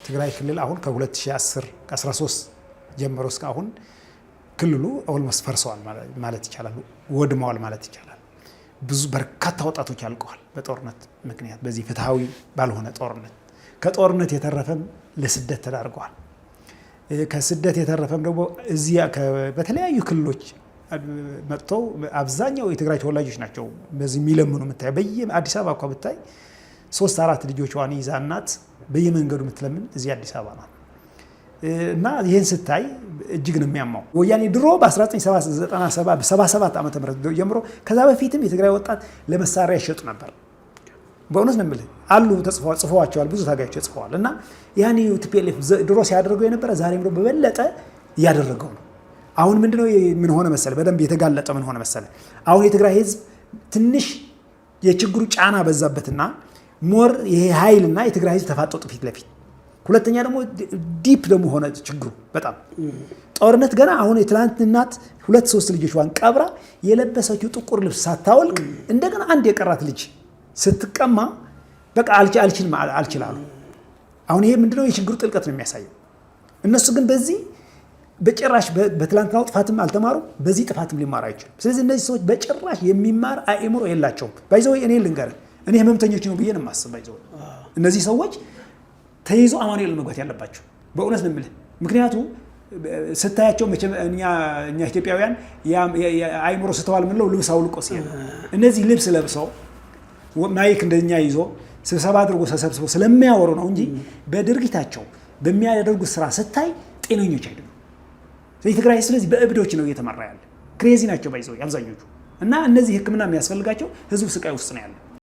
ትግራይ ክልል አሁን ከ2010 ከ13 ጀምሮ እስካሁን ክልሉ ኦልሞስት ፈርሰዋል ማለት ይቻላል፣ ወድመዋል ማለት ይቻላል። ብዙ በርካታ ወጣቶች አልቀዋል በጦርነት ምክንያት፣ በዚህ ፍትሃዊ ባልሆነ ጦርነት። ከጦርነት የተረፈም ለስደት ተዳርገዋል። ከስደት የተረፈም ደግሞ እዚያ በተለያዩ ክልሎች መጥተው አብዛኛው የትግራይ ተወላጆች ናቸው በዚህ የሚለምኑ የምታይ። በየአዲስ አበባ እኮ ብታይ 3-4 ልጆቿን ይዛ እናት በየመንገዱ የምትለምን እዚህ አዲስ አበባ ናት። እና ይህን ስታይ እጅግ ነው የሚያማው። ወያኔ ድሮ በ1977 ዓመተ ምህረት ጀምሮ ከዛ በፊትም የትግራይ ወጣት ለመሳሪያ ይሸጡ ነበር። በእውነት ነው የምልህ አሉ ጽፈዋቸዋል፣ ብዙ ታጋዮች ጽፈዋል። እና ያኔ ቲፒኤልኤፍ ድሮ ሲያደርገው የነበረ ዛሬም ደግሞ በበለጠ እያደረገው ነው። አሁን ምንድነው ምን ሆነ መሰለ፣ በደንብ የተጋለጠ ምን ሆነ መሰለ፣ አሁን የትግራይ ህዝብ ትንሽ የችግሩ ጫና በዛበትና ሞር ይሄ ኃይልና የትግራይ ህዝብ ተፋጠጡ ፊት ለፊት። ሁለተኛ ደግሞ ዲፕ ደግሞ ሆነ ችግሩ በጣም ጦርነት ገና አሁን የትላንት እናት 2-3 ልጆቿን ቀብራ የለበሰችው ጥቁር ልብስ ሳታወልቅ እንደገና አንድ የቀራት ልጅ ስትቀማ በቃ አልችላሉ። አሁን ይሄ ምንድነው የችግሩ ጥልቀት ነው የሚያሳየው። እነሱ ግን በዚህ በጭራሽ በትላንትናው ጥፋትም አልተማሩም፣ በዚህ ጥፋትም ሊማሩ አይችሉም። ስለዚህ እነዚህ ሰዎች በጭራሽ የሚማር አእምሮ የላቸውም። ባይዘው እኔ ልንገርህ፣ እኔ ህመምተኞች ነው ብዬ ነው የማስብ። ባይዘው እነዚህ ሰዎች ተይዞ አማኑኤል መግባት ያለባቸው በእውነት ነው የምልህ። ምክንያቱም ስታያቸው እኛ ኢትዮጵያውያን አእምሮ ስተዋል ምንለው ልብስ አውልቆ ሲሄድ፣ እነዚህ ልብስ ለብሰው ማይክ እንደኛ ይዞ ስብሰባ አድርጎ ተሰብስበው ስለሚያወሩ ነው እንጂ በድርጊታቸው በሚያደርጉት ስራ ስታይ ጤነኞች አይደሉም። የትግራይ ስለዚህ በእብዶች ነው እየተመራ ያለ። ክሬዚ ናቸው ባይዘው አብዛኞቹ። እና እነዚህ ህክምና የሚያስፈልጋቸው ህዝቡ ስቃይ ውስጥ ነው ያለው።